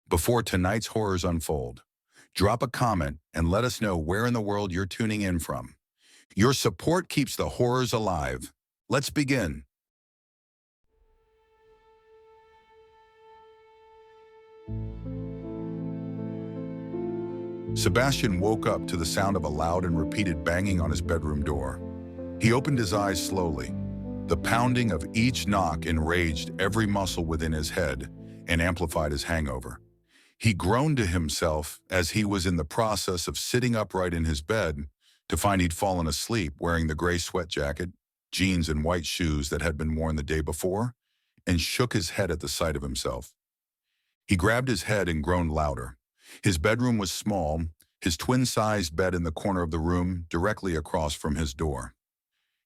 Before tonight's horrors unfold, drop a comment and let us know where in the world you're tuning in from. Your support keeps the horrors alive. Let's begin. Sebastian woke up to the sound of a loud and repeated banging on his bedroom door. He opened his eyes slowly. The pounding of each knock enraged every muscle within his head and amplified his hangover. He groaned to himself as he was in the process of sitting upright in his bed to find he'd fallen asleep wearing the gray sweat jacket, jeans, and white shoes that had been worn the day before, and shook his head at the sight of himself. He grabbed his head and groaned louder. His bedroom was small, his twin-sized bed in the corner of the room directly across from his door.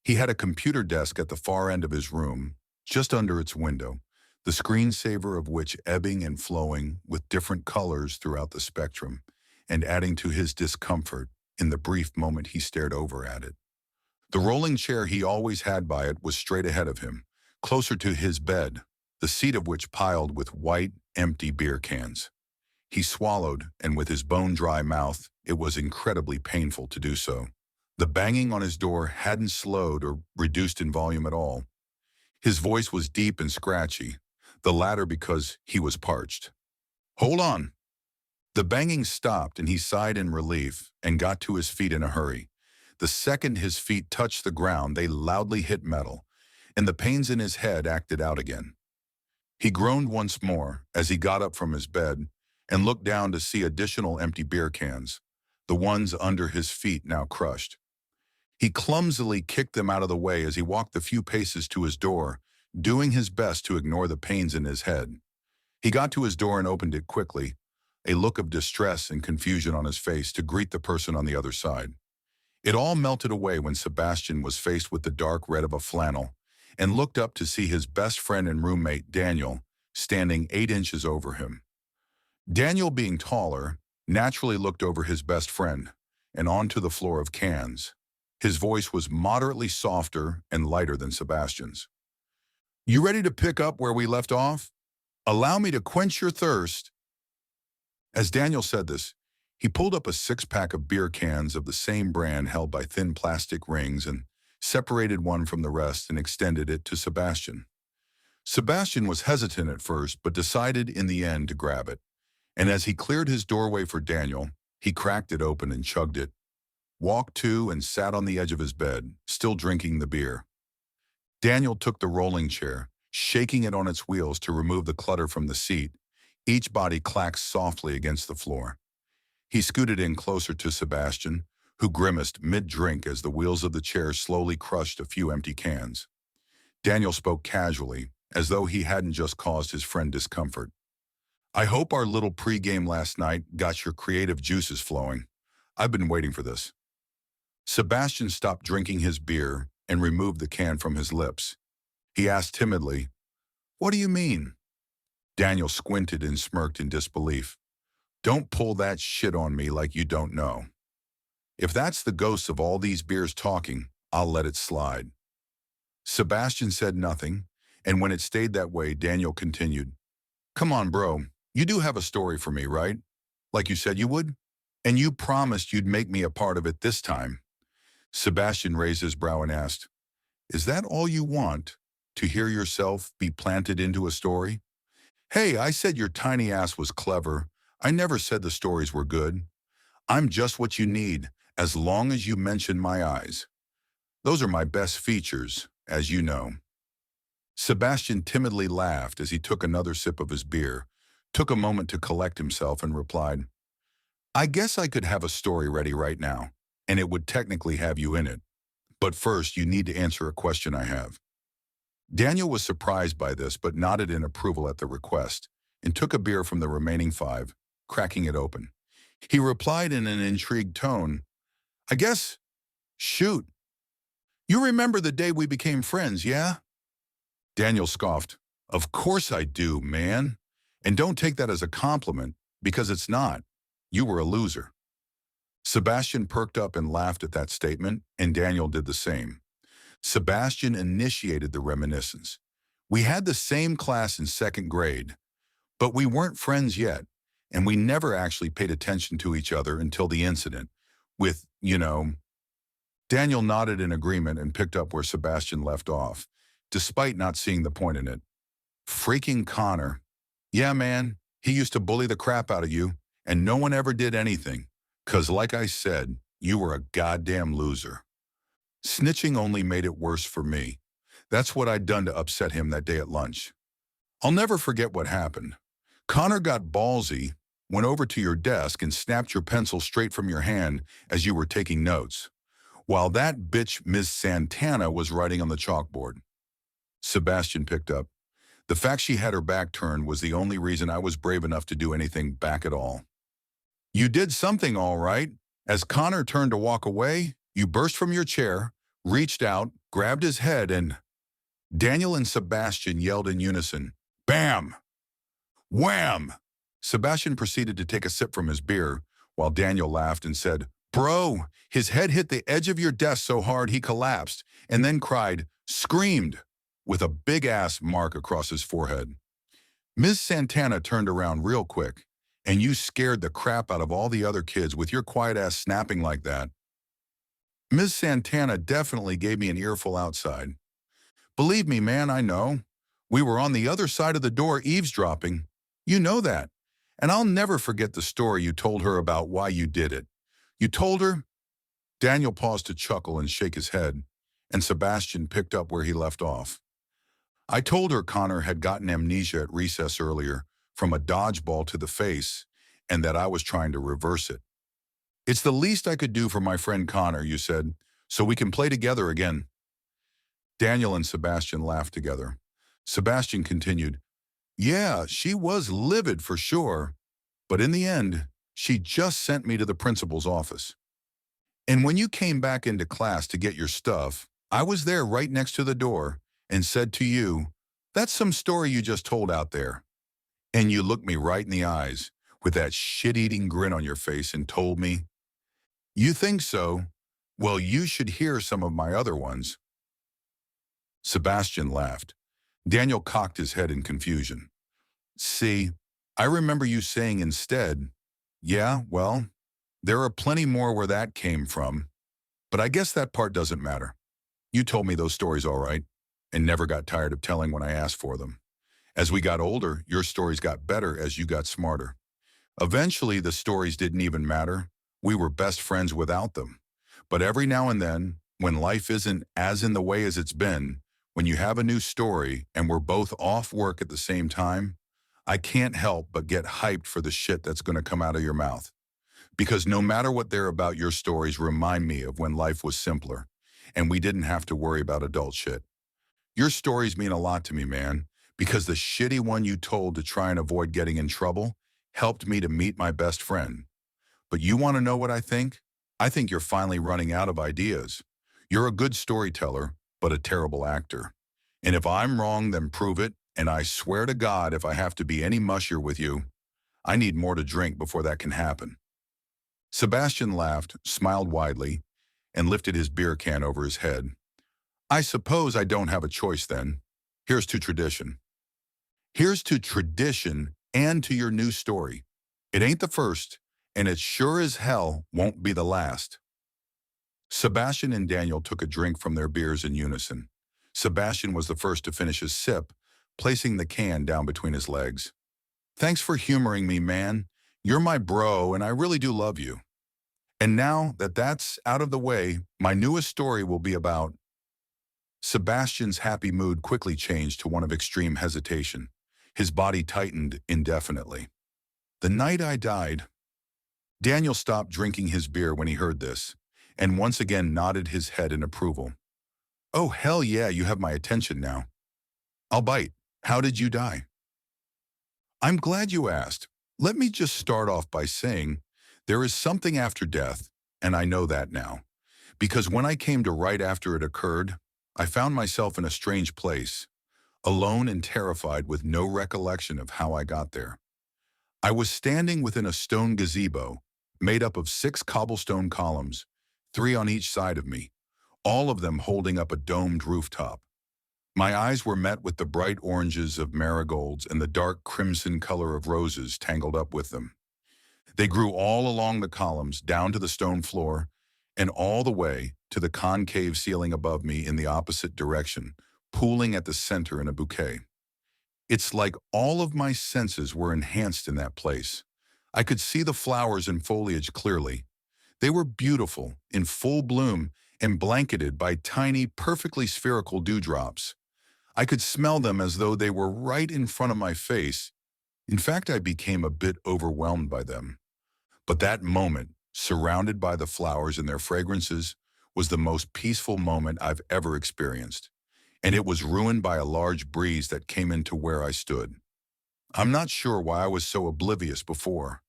He had a computer desk at the far end of his room, just under its window, the screensaver of which ebbing and flowing with different colors throughout the spectrum, and adding to his discomfort in the brief moment he stared over at it. The rolling chair he always had by it was straight ahead of him, closer to his bed, the seat of which piled with white, empty beer cans. He swallowed, and with his bone-dry mouth, it was incredibly painful to do so. The banging on his door hadn't slowed or reduced in volume at all. His voice was deep and scratchy, the latter because he was parched. "Hold on." The banging stopped and he sighed in relief and got to his feet in a hurry. The second his feet touched the ground, they loudly hit metal, and the pains in his head acted out again. He groaned once more as he got up from his bed and looked down to see additional empty beer cans, the ones under his feet now crushed. He clumsily kicked them out of the way as he walked the few paces to his door, doing his best to ignore the pains in his head. He got to his door and opened it quickly, a look of distress and confusion on his face to greet the person on the other side. It all melted away when Sebastian was faced with the dark red of a flannel and looked up to see his best friend and roommate, Daniel, standing 8 inches over him. Daniel, being taller, naturally looked over his best friend and onto the floor of cans. His voice was moderately softer and lighter than Sebastian's. "You ready to pick up where we left off? Allow me to quench your thirst." As Daniel said this, he pulled up a 6-pack of beer cans of the same brand held by thin plastic rings and separated one from the rest and extended it to Sebastian. Sebastian was hesitant at first, but decided in the end to grab it. And as he cleared his doorway for Daniel, he cracked it open and chugged it, walked to and sat on the edge of his bed, still drinking the beer. Daniel took the rolling chair, shaking it on its wheels to remove the clutter from the seat. Each body clacked softly against the floor. He scooted in closer to Sebastian, who grimaced mid-drink as the wheels of the chair slowly crushed a few empty cans. Daniel spoke casually, as though he hadn't just caused his friend discomfort. "I hope our little pre-game last night got your creative juices flowing. I've been waiting for this." Sebastian stopped drinking his beer and removed the can from his lips. He asked timidly, "What do you mean?" Daniel squinted and smirked in disbelief. "Don't pull that shit on me like you don't know. If that's the ghosts of all these beers talking, I'll let it slide." Sebastian said nothing, and when it stayed that way, Daniel continued, "Come on, bro. You do have a story for me, right? Like you said you would? And you promised you'd make me a part of it this time." Sebastian raised his brow and asked, "Is that all you want, to hear yourself be planted into a story?" "Hey, I said your tiny ass was clever. I never said the stories were good. I'm just what you need, as long as you mention my eyes. Those are my best features, as you know." Sebastian timidly laughed as he took another sip of his beer, took a moment to collect himself, and replied, "I guess I could have a story ready right now, and it would technically have you in it. But first, you need to answer a question I have." Daniel was surprised by this, but nodded in approval at the request, and took a beer from the remaining 5, cracking it open. He replied in an intrigued tone, "I guess, shoot. You remember the day we became friends, yeah?" Daniel scoffed, "Of course I do, man. And don't take that as a compliment, because it's not. You were a loser." Sebastian perked up and laughed at that statement, and Daniel did the same. Sebastian initiated the reminiscence. "We had the same class in 2nd grade, but we weren't friends yet. and we never actually paid attention to each other until the incident with. Daniel nodded in agreement and picked up where Sebastian left off, despite not seeing the point in it. Freaking Connor. Yeah, man, he used to bully the crap out of you, and no one ever did anything. 'Cause like I said, you were a goddamn loser. Snitching only made it worse for me. That's what I'd done to upset him that day at lunch. I'll never forget what happened. Connor got ballsy, went over to your desk and snapped your pencil straight from your hand as you were taking notes, while that bitch Ms. Santana was writing on the chalkboard. Sebastian picked up. The fact she had her back turned was the only reason I was brave enough to do anything back at all. You did something all right. As Connor turned to walk away, you burst from your chair, reached out, grabbed his head, and Daniel and Sebastian yelled in unison, "Bam! Wham!" Sebastian proceeded to take a sip from his beer, while Daniel laughed and said, "Bro, his head hit the edge of your desk so hard he collapsed, and then screamed, with a big-ass mark across his forehead. Ms. Santana turned around real quick, and you scared the crap out of all the other kids with your quiet-ass snapping like that. Ms. Santana definitely gave me an earful outside. Believe me, man, I know. We were on the other side of the door eavesdropping. You know that. And I'll never forget the story you told her about why you did it. You told her." Daniel paused to chuckle and shake his head, and Sebastian picked up where he left off. "I told her Connor had gotten amnesia at recess earlier from a dodgeball to the face, and that I was trying to reverse it. It's the least I could do for my friend Connor," you said, "so we can play together again." Daniel and Sebastian laughed together. Sebastian continued, "Yeah, she was livid for sure, but in the end, she just sent me to the principal's office. And when you came back into class to get your stuff, I was there right next to the door and said to you, 'That's some story you just told out there.' And you looked me right in the eyes with that shit-eating grin on your face and told me, 'You think so? Well, you should hear some of my other ones.'" Sebastian laughed. Daniel cocked his head in confusion. "See, I remember you saying instead, 'Yeah, well, there are plenty more where that came from, but I guess that part doesn't matter. You told me those stories all right, and never got tired of telling when I asked for them. As we got older, your stories got better as you got smarter. Eventually, the stories didn't even matter. We were best friends without them. But every now and then, when life isn't as in the way as it's been, when you have a new story and we're both off work at the same time, I can't help but get hyped for the shit that's going to come out of your mouth. Because no matter what they're about, your stories remind me of when life was simpler and we didn't have to worry about adult shit. Your stories mean a lot to me, man, because the shitty one you told to try and avoid getting in trouble helped me to meet my best friend. But you want to know what I think? I think you're finally running out of ideas. You're a good storyteller, but a terrible actor. And if I'm wrong, then prove it, and I swear to God, if I have to be any mushier with you, I need more to drink before that can happen." Sebastian laughed, smiled widely, and lifted his beer can over his head. "I suppose I don't have a choice then. Here's to tradition." "Here's to tradition and to your new story. It ain't the first, and it sure as hell won't be the last." Sebastian and Daniel took a drink from their beers in unison. Sebastian was the first to finish his sip, placing the can down between his legs. "Thanks for humoring me, man. You're my bro, and I really do love you. And now that that's out of the way, my newest story will be about..." Sebastian's happy mood quickly changed to one of extreme hesitation. His body tightened indefinitely. "The night I died." Daniel stopped drinking his beer when he heard this, and once again nodded his head in approval. "Oh, hell yeah, you have my attention now. I'll bite. How did you die?" "I'm glad you asked. Let me just start off by saying there is something after death, and I know that now. Because when I came to write after it occurred, I found myself in a strange place, alone and terrified with no recollection of how I got there. I was standing within a stone gazebo, made up of 6 cobblestone columns, 3 on each side of me, all of them holding up a domed rooftop. My eyes were met with the bright oranges of marigolds and the dark crimson color of roses tangled up with them. They grew all along the columns, down to the stone floor, and all the way to the concave ceiling above me in the opposite direction, pooling at the center in a bouquet. It's like all of my senses were enhanced in that place. I could see the flowers and foliage clearly. They were beautiful, in full bloom, and blanketed by tiny, perfectly spherical dewdrops. I could smell them as though they were right in front of my face. In fact, I became a bit overwhelmed by them. But that moment, surrounded by the flowers and their fragrances, was the most peaceful moment I've ever experienced. And it was ruined by a large breeze that came into where I stood. I'm not sure why I was so oblivious before,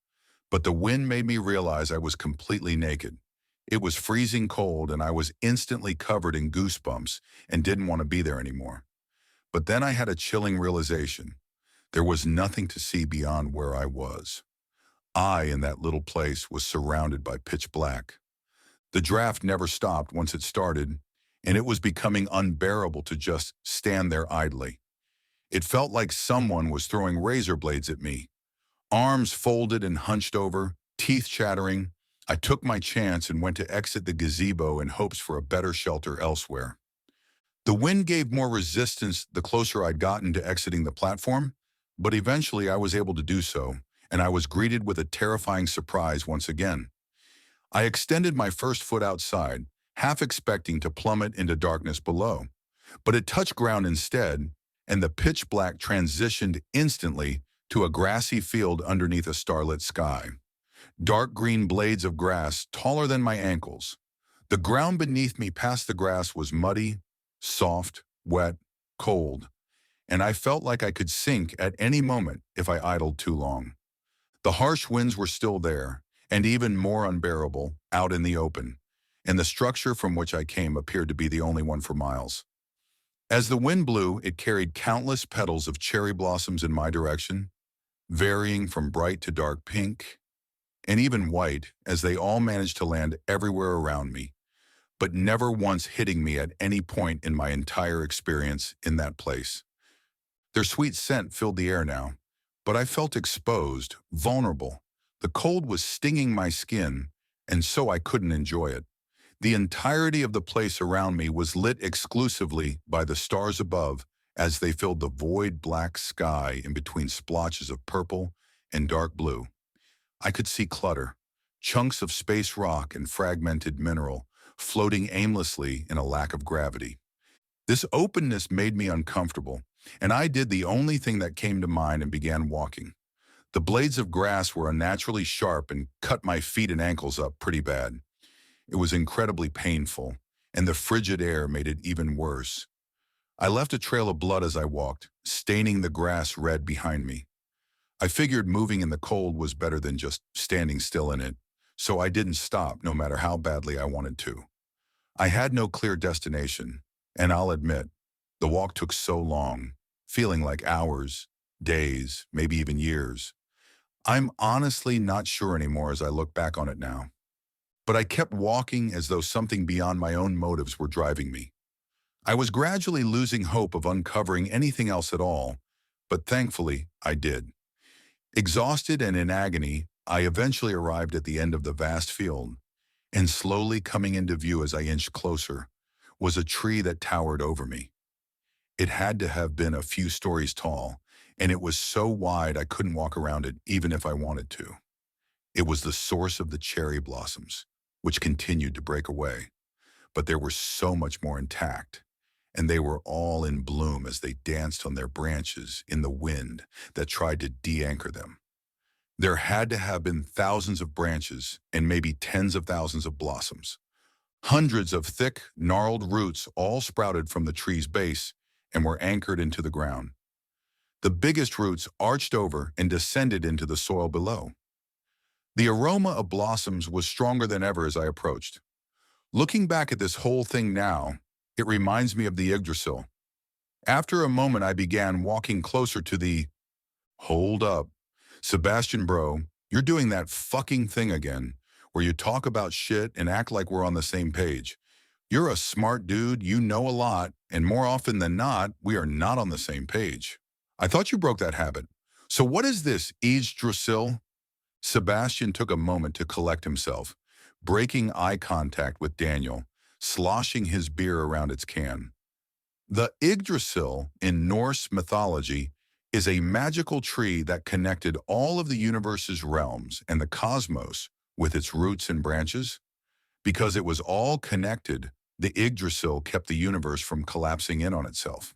but the wind made me realize I was completely naked. It was freezing cold and I was instantly covered in goosebumps and didn't want to be there anymore. But then I had a chilling realization. There was nothing to see beyond where I was. I, in that little place, was surrounded by pitch black. The draft never stopped once it started, and it was becoming unbearable to just stand there idly. It felt like someone was throwing razor blades at me. Arms folded and hunched over, teeth chattering, I took my chance and went to exit the gazebo in hopes for a better shelter elsewhere. The wind gave more resistance the closer I'd gotten to exiting the platform, but eventually I was able to do so, and I was greeted with a terrifying surprise once again. I extended my first foot outside, half expecting to plummet into darkness below, but it touched ground instead, and the pitch black transitioned instantly to a grassy field underneath a starlit sky. Dark green blades of grass taller than my ankles. The ground beneath me past the grass was muddy, soft, wet, cold, and I felt like I could sink at any moment if I idled too long. The harsh winds were still there, and even more unbearable, out in the open, and the structure from which I came appeared to be the only one for miles. As the wind blew, it carried countless petals of cherry blossoms in my direction, varying from bright to dark pink, and even white, as they all managed to land everywhere around me, but never once hitting me at any point in my entire experience in that place. Their sweet scent filled the air now, but I felt exposed, vulnerable. The cold was stinging my skin, and so I couldn't enjoy it. The entirety of the place around me was lit exclusively by the stars above as they filled the void black sky in between splotches of purple and dark blue. I could see clutter, chunks of space rock and fragmented mineral floating aimlessly in a lack of gravity. This openness made me uncomfortable, and I did the only thing that came to mind and began walking. The blades of grass were unnaturally sharp and cut my feet and ankles up pretty bad. It was incredibly painful, and the frigid air made it even worse. I left a trail of blood as I walked, staining the grass red behind me. I figured moving in the cold was better than just standing still in it, so I didn't stop no matter how badly I wanted to. I had no clear destination, and I'll admit, the walk took so long, feeling like hours, days, maybe even years. I'm honestly not sure anymore as I look back on it now. But I kept walking as though something beyond my own motives were driving me. I was gradually losing hope of uncovering anything else at all, but thankfully I did. Exhausted and in agony, I eventually arrived at the end of the vast field, and slowly coming into view as I inched closer was a tree that towered over me. It had to have been a few stories tall, and it was so wide I couldn't walk around it even if I wanted to. It was the source of the cherry blossoms, which continued to break away, but there were so much more intact, and they were all in bloom as they danced on their branches in the wind that tried to de-anchor them. There had to have been thousands of branches and maybe tens of thousands of blossoms. Hundreds of thick, gnarled roots all sprouted from the tree's base and were anchored into the ground. The biggest roots arched over and descended into the soil below. The aroma of blossoms was stronger than ever as I approached. Looking back at this whole thing now, it reminds me of the Yggdrasil. After a moment, I began walking closer to the... Hold up. Sebastian, bro, you're doing that fucking thing again, where you talk about shit and act like we're on the same page. You're a smart dude, you know a lot, and more often than not, we are not on the same page. I thought you broke that habit. So what is this, Yggdrasil? Sebastian took a moment to collect himself, breaking eye contact with Daniel, sloshing his beer around its can. The Yggdrasil in Norse mythology is a magical tree that connected all of the universe's realms and the cosmos with its roots and branches. Because it was all connected, the Yggdrasil kept the universe from collapsing in on itself.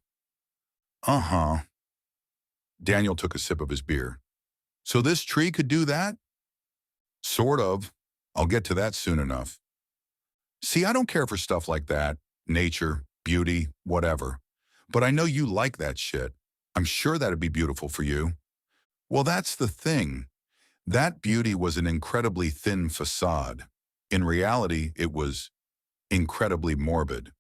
Uh-huh. Daniel took a sip of his beer. So this tree could do that? Sort of. I'll get to that soon enough. See, I don't care for stuff like that. Nature, beauty, whatever. But I know you like that shit. I'm sure that'd be beautiful for you. Well, that's the thing. That beauty was an incredibly thin facade. In reality, it was incredibly morbid.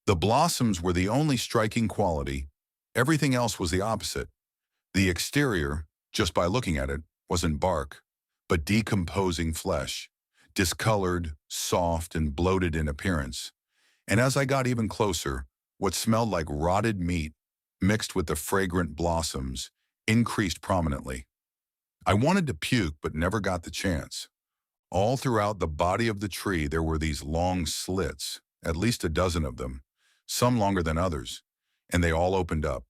The blossoms were the only striking quality. Everything else was the opposite. The exterior, just by looking at it, wasn't bark, but decomposing flesh, discolored, soft, and bloated in appearance. And as I got even closer, what smelled like rotted meat, mixed with the fragrant blossoms, increased prominently. I wanted to puke, but never got the chance. All throughout the body of the tree there were these long slits, at least a dozen of them, some longer than others, and they all opened up.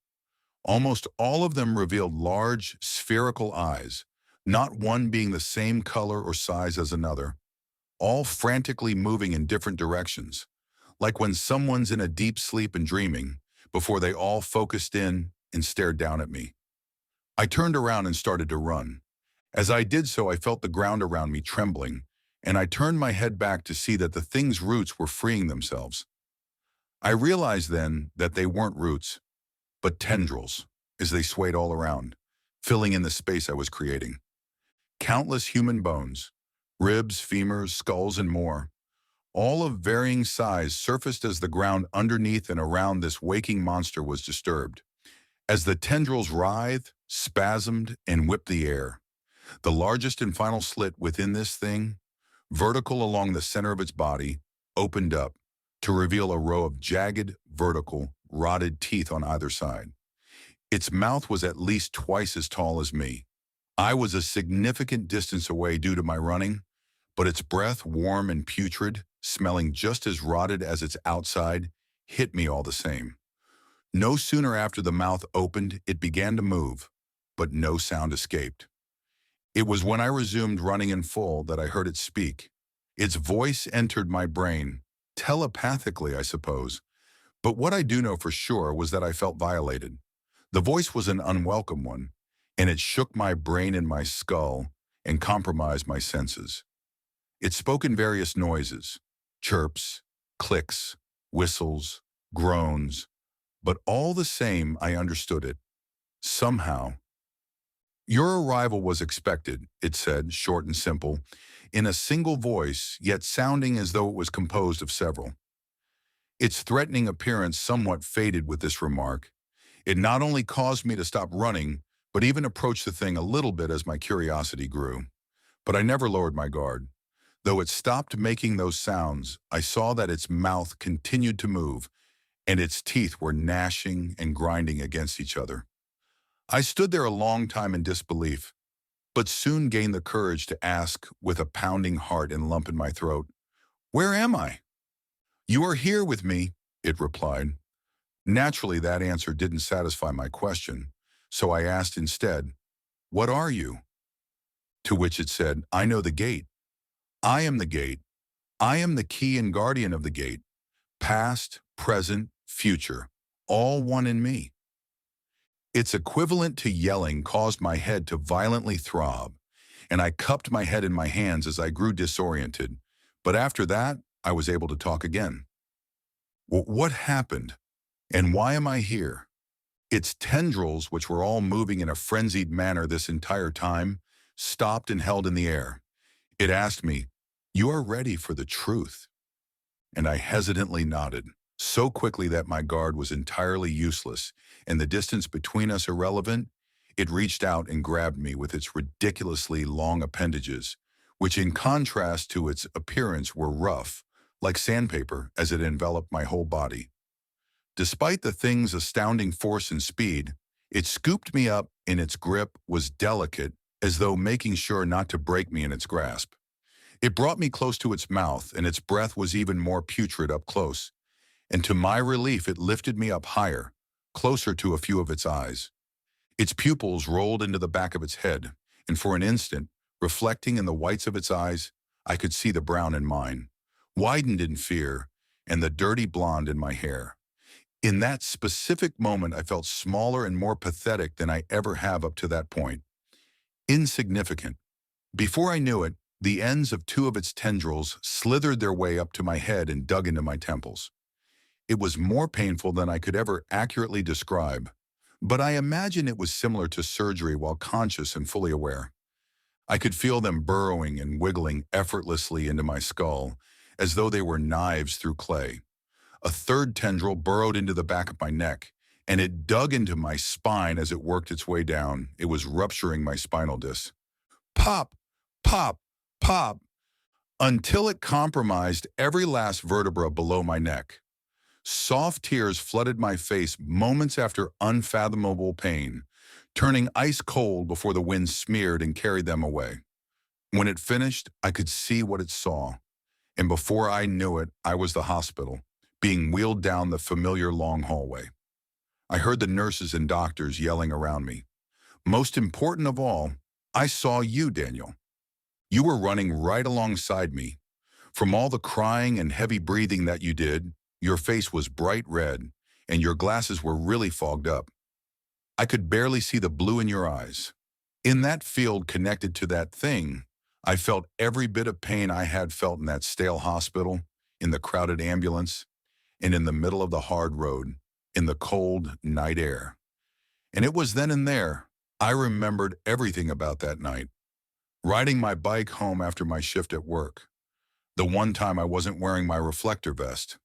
Almost all of them revealed large, spherical eyes, not one being the same color or size as another, all frantically moving in different directions, like when someone's in a deep sleep and dreaming, before they all focused in and stared down at me. I turned around and started to run. As I did so, I felt the ground around me trembling, and I turned my head back to see that the thing's roots were freeing themselves. I realized then that they weren't roots, but tendrils, as they swayed all around, filling in the space I was creating. Countless human bones, ribs, femurs, skulls, and more, all of varying size, surfaced as the ground underneath and around this waking monster was disturbed. As the tendrils writhed, spasmed, and whipped the air, the largest and final slit within this thing, vertical along the center of its body, opened up to reveal a row of jagged, vertical, rotted teeth on either side. Its mouth was at least twice as tall as me. I was a significant distance away due to my running, but its breath, warm and putrid, smelling just as rotted as its outside, hit me all the same. No sooner after the mouth opened, it began to move, but no sound escaped. It was when I resumed running in full that I heard it speak. Its voice entered my brain, telepathically, I suppose. But what I do know for sure was that I felt violated. The voice was an unwelcome one, and it shook my brain and my skull and compromised my senses. It spoke in various noises, chirps, clicks, whistles, groans, but all the same I understood it. Somehow. Your arrival was expected, it said, short and simple, in a single voice, yet sounding as though it was composed of several. Its threatening appearance somewhat faded with this remark. It not only caused me to stop running, but even approach the thing a little bit as my curiosity grew. But I never lowered my guard. Though it stopped making those sounds, I saw that its mouth continued to move, and its teeth were gnashing and grinding against each other. I stood there a long time in disbelief, but soon gained the courage to ask with a pounding heart and lump in my throat, "Where am I?" "You are here with me," it replied. Naturally, that answer didn't satisfy my question, so I asked instead, "What are you?" To which it said, "I know the gate. I am the gate. I am the key and guardian of the gate. Past, present, future, all one in me." Its equivalent to yelling caused my head to violently throb, and I cupped my head in my hands as I grew disoriented. But after that, I was able to talk again. What happened? And why am I here? Its tendrils, which were all moving in a frenzied manner this entire time, stopped and held in the air. It asked me, "You are ready for the truth?" And I hesitantly nodded, so quickly that my guard was entirely useless, and the distance between us irrelevant. It reached out and grabbed me with its ridiculously long appendages, which in contrast to its appearance were rough, like sandpaper, as it enveloped my whole body. Despite the thing's astounding force and speed, it scooped me up, and its grip was delicate as though making sure not to break me in its grasp. It brought me close to its mouth, and its breath was even more putrid up close. And to my relief, it lifted me up higher, closer to a few of its eyes. Its pupils rolled into the back of its head, and for an instant, reflecting in the whites of its eyes, I could see the brown in mine, widened in fear, and the dirty blonde in my hair. In that specific moment, I felt smaller and more pathetic than I ever have up to that point. Insignificant. Before I knew it, the ends of two of its tendrils slithered their way up to my head and dug into my temples. It was more painful than I could ever accurately describe, but I imagine it was similar to surgery while conscious and fully aware. I could feel them burrowing and wiggling effortlessly into my skull, as though they were knives through clay. A third tendril burrowed into the back of my neck, and it dug into my spine as it worked its way down. It was rupturing my spinal disc. Pop, pop, pop, until it compromised every last vertebra below my neck. Soft tears flooded my face moments after unfathomable pain, turning ice cold before the wind smeared and carried them away. When it finished, I could see what it saw, and before I knew it, I was the hospital, being wheeled down the familiar long hallway. I heard the nurses and doctors yelling around me. Most important of all, I saw you, Daniel. You were running right alongside me. From all the crying and heavy breathing that you did, your face was bright red, and your glasses were really fogged up. I could barely see the blue in your eyes. In that field connected to that thing, I felt every bit of pain I had felt in that stale hospital, in the crowded ambulance, and in the middle of the hard road, in the cold night air. And it was then and there, I remembered everything about that night. Riding my bike home after my shift at work. The one time I wasn't wearing my reflector vest.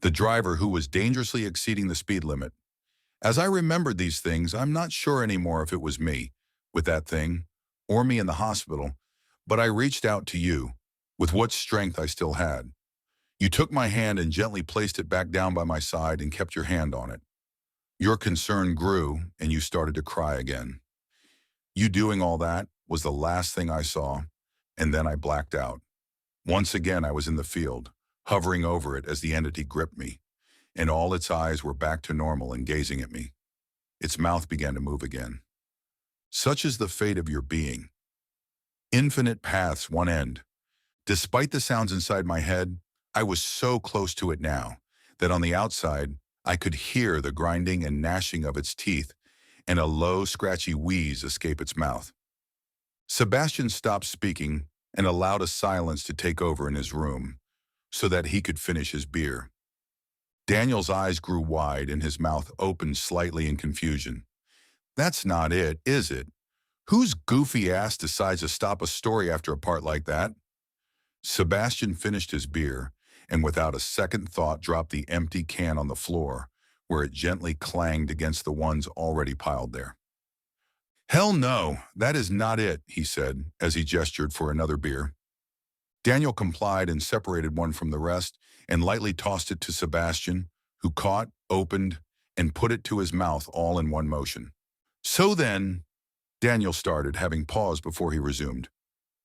The driver who was dangerously exceeding the speed limit. As I remembered these things, I'm not sure anymore if it was me, with that thing, or me in the hospital, but I reached out to you, with what strength I still had. You took my hand and gently placed it back down by my side and kept your hand on it. Your concern grew, and you started to cry again. You doing all that was the last thing I saw, and then I blacked out. Once again, I was in the field, hovering over it as the entity gripped me, and all its eyes were back to normal and gazing at me. Its mouth began to move again. Such is the fate of your being. Infinite paths, one end. Despite the sounds inside my head, I was so close to it now that on the outside, I could hear the grinding and gnashing of its teeth and a low, scratchy wheeze escape its mouth. Sebastian stopped speaking and allowed a silence to take over in his room so that he could finish his beer. Daniel's eyes grew wide and his mouth opened slightly in confusion. That's not it, is it? Whose goofy ass decides to stop a story after a part like that? Sebastian finished his beer and without a second thought dropped the empty can on the floor, where it gently clanged against the ones already piled there. Hell no, that is not it, he said as he gestured for another beer. Daniel complied and separated one from the rest and lightly tossed it to Sebastian, who caught, opened, and put it to his mouth all in one motion. So then, Daniel started, having paused before he resumed.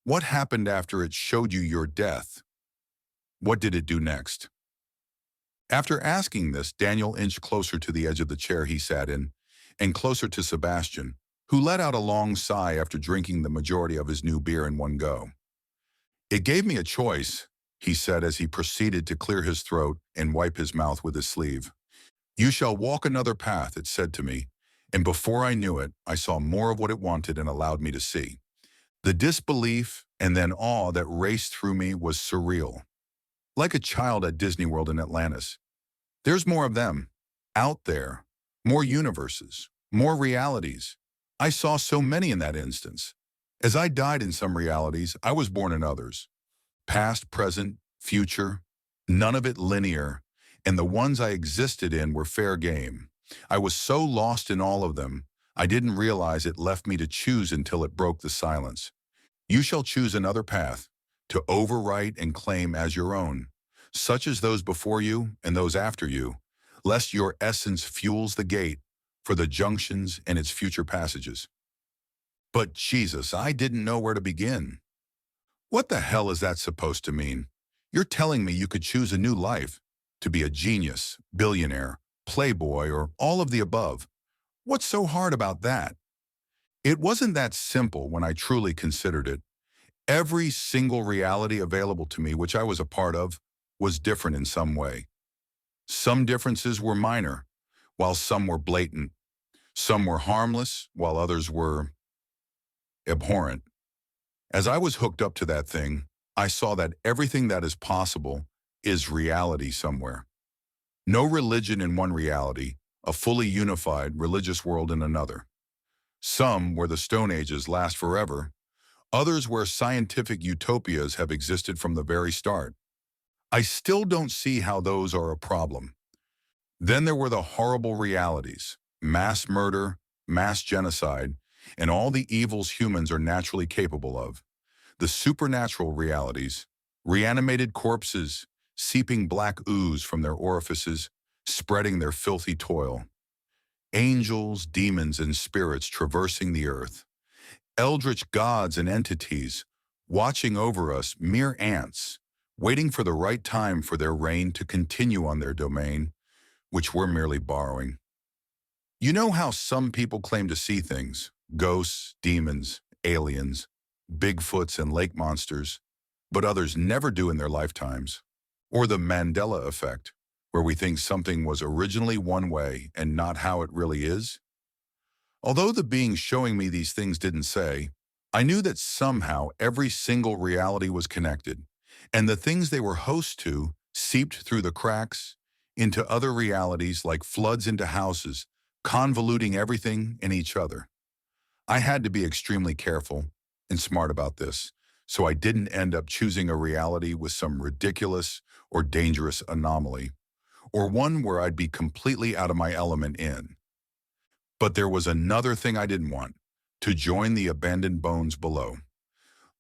What happened after it showed you your death? What did it do next? After asking this, Daniel inched closer to the edge of the chair he sat in, and closer to Sebastian, who let out a long sigh after drinking the majority of his new beer in one go. It gave me a choice, he said as he proceeded to clear his throat and wipe his mouth with his sleeve. You shall walk another path, it said to me, and before I knew it, I saw more of what it wanted and allowed me to see. The disbelief and then awe that raced through me was surreal. Like a child at Disney World in Atlantis. There's more of them, out there, more universes, more realities. I saw so many in that instance. As I died in some realities, I was born in others. Past, present, future, none of it linear, and the ones I existed in were fair game. I was so lost in all of them, I didn't realize it left me to choose until it broke the silence. You shall choose another path, to overwrite and claim as your own, such as those before you and those after you, lest your essence fuels the gate for the junctions and its future passages. But Jesus, I didn't know where to begin. What the hell is that supposed to mean? You're telling me you could choose a new life, to be a genius, billionaire, playboy, or all of the above. What's so hard about that? It wasn't that simple when I truly considered it. Every single reality available to me, which I was a part of, was different in some way. Some differences were minor, while some were blatant. Some were harmless, while others were abhorrent. As I was hooked up to that thing, I saw that everything that is possible is reality somewhere. No religion in one reality, a fully unified religious world in another. Some where the Stone Ages last forever, others where scientific utopias have existed from the very start. I still don't see how those are a problem. Then there were the horrible realities, mass murder, mass genocide, and all the evils humans are naturally capable of. The supernatural realities, reanimated corpses, seeping black ooze from their orifices, spreading their filthy toil. Angels, demons, and spirits traversing the earth. Eldritch gods and entities, watching over us, mere ants, waiting for the right time for their reign to continue on their domain, which we're merely borrowing. You know how some people claim to see things, ghosts, demons, aliens, Bigfoots and lake monsters, but others never do in their lifetimes. Or the Mandela effect, where we think something was originally one way and not how it really is? Although the being showing me these things didn't say, I knew that somehow every single reality was connected, and the things they were host to seeped through the cracks into other realities like floods into houses, convoluting everything and each other. I had to be extremely careful and smart about this, so I didn't end up choosing a reality with some ridiculous or dangerous anomaly, or one where I'd be completely out of my element in. But there was another thing I didn't want, to join the abandoned bones below.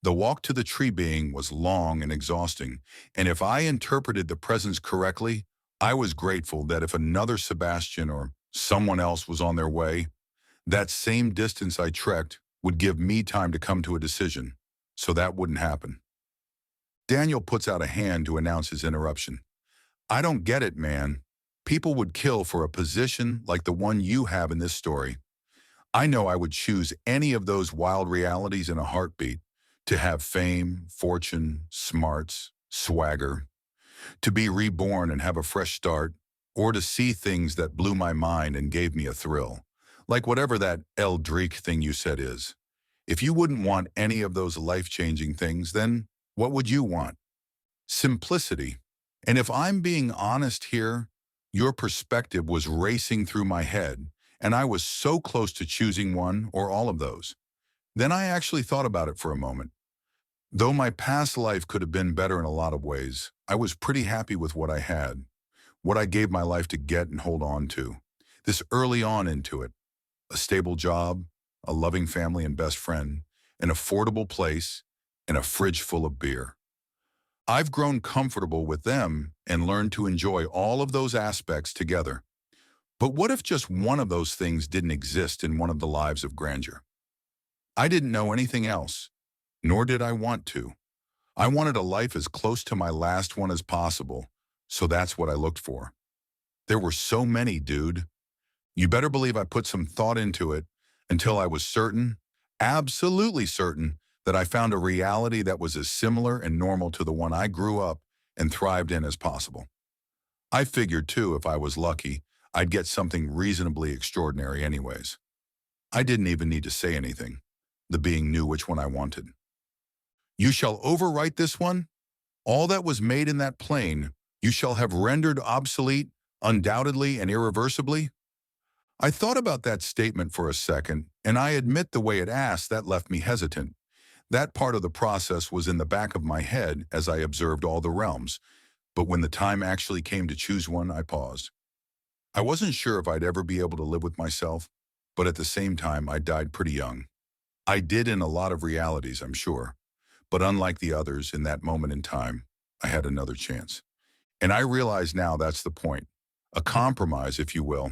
The walk to the tree being was long and exhausting, and if I interpreted the presence correctly, I was grateful that if another Sebastian or someone else was on their way, that same distance I trekked would give me time to come to a decision, so that wouldn't happen. Daniel puts out a hand to announce his interruption. I don't get it, man. People would kill for a position like the one you have in this story. I know I would choose any of those wild realities in a heartbeat, to have fame, fortune, smarts, swagger, to be reborn and have a fresh start, or to see things that blew my mind and gave me a thrill. Like whatever that Eldritch thing you said is. If you wouldn't want any of those life-changing things, then what would you want? Simplicity. And if I'm being honest here, your perspective was racing through my head, and I was so close to choosing one or all of those. Then I actually thought about it for a moment. Though my past life could have been better in a lot of ways, I was pretty happy with what I had, what I gave my life to get and hold on to. This early on into it. A stable job, a loving family and best friend, an affordable place, and a fridge full of beer. I've grown comfortable with them and learned to enjoy all of those aspects together. But what if just one of those things didn't exist in one of the lives of grandeur? I didn't know anything else, nor did I want to. I wanted a life as close to my last one as possible, so that's what I looked for. There were so many, dude. You better believe I put some thought into it until I was certain, absolutely certain, that I found a reality that was as similar and normal to the one I grew up and thrived in as possible. I figured, too, if I was lucky, I'd get something reasonably extraordinary anyways. I didn't even need to say anything. The being knew which one I wanted. You shall overwrite this one? All that was made in that plane, you shall have rendered obsolete, undoubtedly and irreversibly? I thought about that statement for a second, and I admit the way it asked that left me hesitant. That part of the process was in the back of my head as I observed all the realms, but when the time actually came to choose one, I paused. I wasn't sure if I'd ever be able to live with myself, but at the same time, I died pretty young. I did in a lot of realities, I'm sure, but unlike the others in that moment in time, I had another chance. And I realize now that's the point, a compromise, if you will.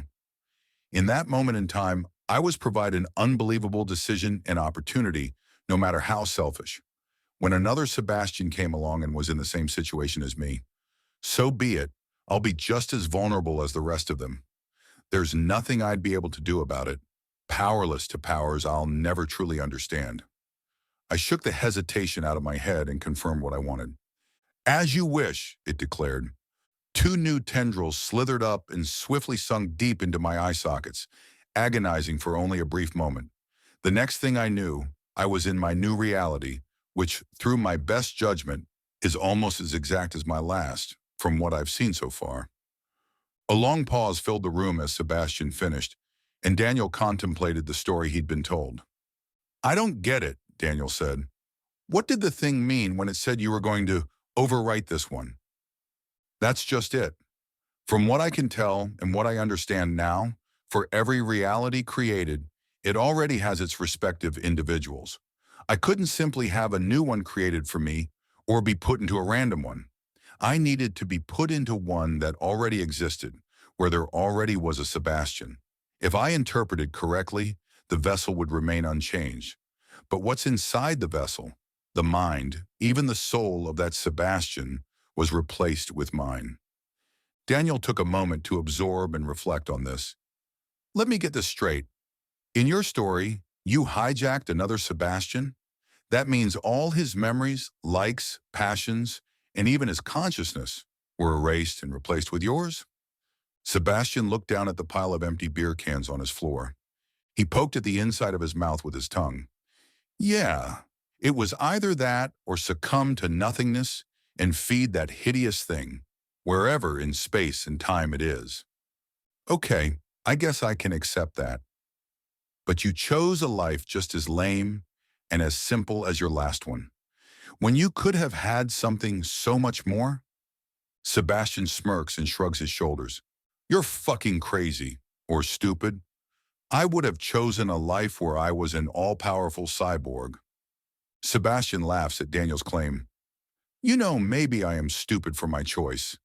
In that moment in time, I was provided an unbelievable decision and opportunity, no matter how selfish. When another Sebastian came along and was in the same situation as me, so be it. I'll be just as vulnerable as the rest of them. There's nothing I'd be able to do about it, powerless to powers I'll never truly understand. I shook the hesitation out of my head and confirmed what I wanted. As you wish, it declared. Two new tendrils slithered up and swiftly sunk deep into my eye sockets, agonizing for only a brief moment. The next thing I knew, I was in my new reality, which, through my best judgment, is almost as exact as my last, from what I've seen so far. A long pause filled the room as Sebastian finished, and Daniel contemplated the story he'd been told. I don't get it, Daniel said. What did the thing mean when it said you were going to overwrite this one? That's just it. From what I can tell and what I understand now, for every reality created, it already has its respective individuals. I couldn't simply have a new one created for me or be put into a random one. I needed to be put into one that already existed, where there already was a Sebastian. If I interpreted correctly, the vessel would remain unchanged. But what's inside the vessel, the mind, even the soul of that Sebastian, was replaced with mine. Daniel took a moment to absorb and reflect on this. Let me get this straight. In your story, you hijacked another Sebastian? That means all his memories, likes, passions, and even his consciousness were erased and replaced with yours? Sebastian looked down at the pile of empty beer cans on his floor. He poked at the inside of his mouth with his tongue. Yeah, it was either that or succumb to nothingness and feed that hideous thing, wherever in space and time it is. Okay, I guess I can accept that. But you chose a life just as lame and as simple as your last one, when you could have had something so much more? Sebastian smirks and shrugs his shoulders. You're fucking crazy, or stupid. I would have chosen a life where I was an all-powerful cyborg. Sebastian laughs at Daniel's claim. You know, maybe I am stupid for my choice.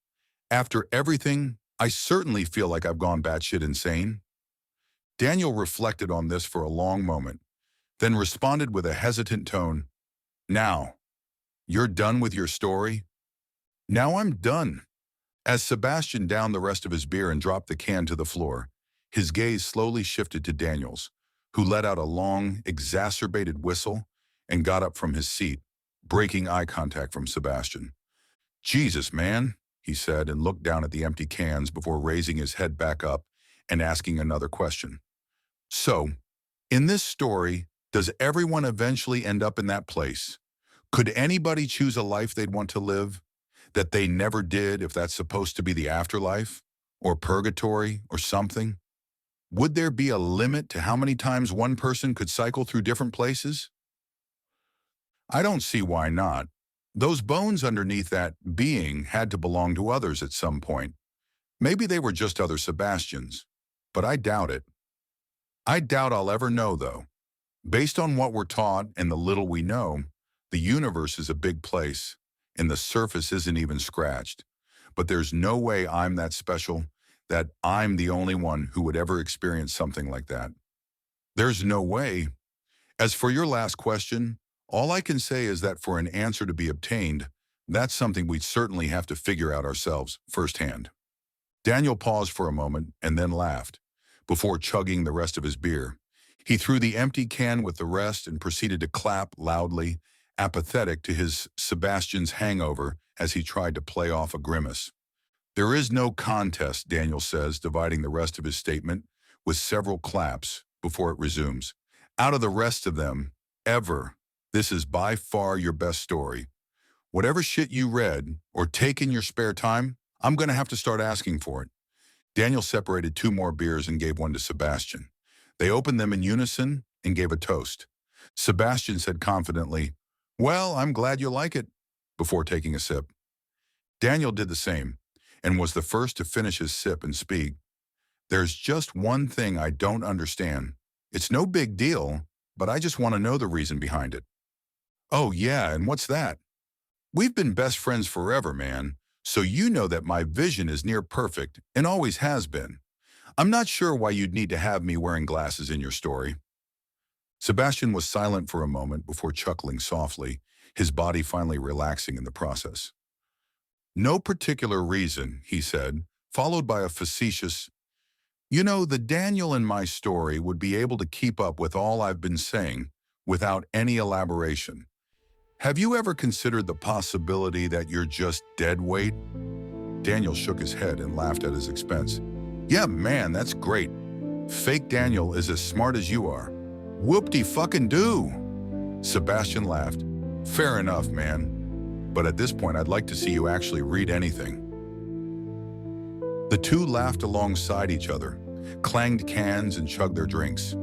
After everything, I certainly feel like I've gone batshit insane. Daniel reflected on this for a long moment, then responded with a hesitant tone. Now, you're done with your story? Now I'm done. As Sebastian downed the rest of his beer and dropped the can to the floor, his gaze slowly shifted to Daniel's, who let out a long, exacerbated whistle and got up from his seat, breaking eye contact from Sebastian. Jesus, man, he said and looked down at the empty cans before raising his head back up and asking another question. So, in this story, does everyone eventually end up in that place? Could anybody choose a life they'd want to live that they never did if that's supposed to be the afterlife or purgatory or something? Would there be a limit to how many times one person could cycle through different places? I don't see why not. Those bones underneath that being had to belong to others at some point. Maybe they were just other Sebastians, but I doubt it. I doubt I'll ever know, though. Based on what we're taught and the little we know, the universe is a big place, and the surface isn't even scratched. But there's no way I'm that special, that I'm the only one who would ever experience something like that. There's no way. As for your last question, all I can say is that for an answer to be obtained, that's something we'd certainly have to figure out ourselves firsthand. Daniel paused for a moment and then laughed, before chugging the rest of his beer. He threw the empty can with the rest and proceeded to clap loudly, apathetic to his Sebastian's hangover as he tried to play off a grimace. There is no contest, Daniel says, dividing the rest of his statement with several claps before it resumes. Out of the rest of them, ever, this is by far your best story. Whatever shit you read or take in your spare time, I'm going to have to start asking for it. Daniel separated two more beers and gave one to Sebastian. They opened them in unison and gave a toast. Sebastian said confidently, "Well, I'm glad you like it," before taking a sip. Daniel did the same and was the first to finish his sip and speak. There's just one thing I don't understand. It's no big deal, but I just want to know the reason behind it. Oh yeah, and what's that? We've been best friends forever, man, so you know that my vision is near perfect and always has been. I'm not sure why you'd need to have me wearing glasses in your story. Sebastian was silent for a moment before chuckling softly, his body finally relaxing in the process. No particular reason, he said, followed by a facetious, "You know, the Daniel in my story would be able to keep up with all I've been saying without any elaboration. Have you ever considered the possibility that you're just dead weight?" Daniel shook his head and laughed at his expense. "Yeah, man, that's great. Fake Daniel is as smart as you are." "Whoop-de-fucking-do!" Sebastian laughed. "Fair enough, man. But at this point, I'd like to see you actually read anything." The two laughed alongside each other, clanged cans and chugged their drinks.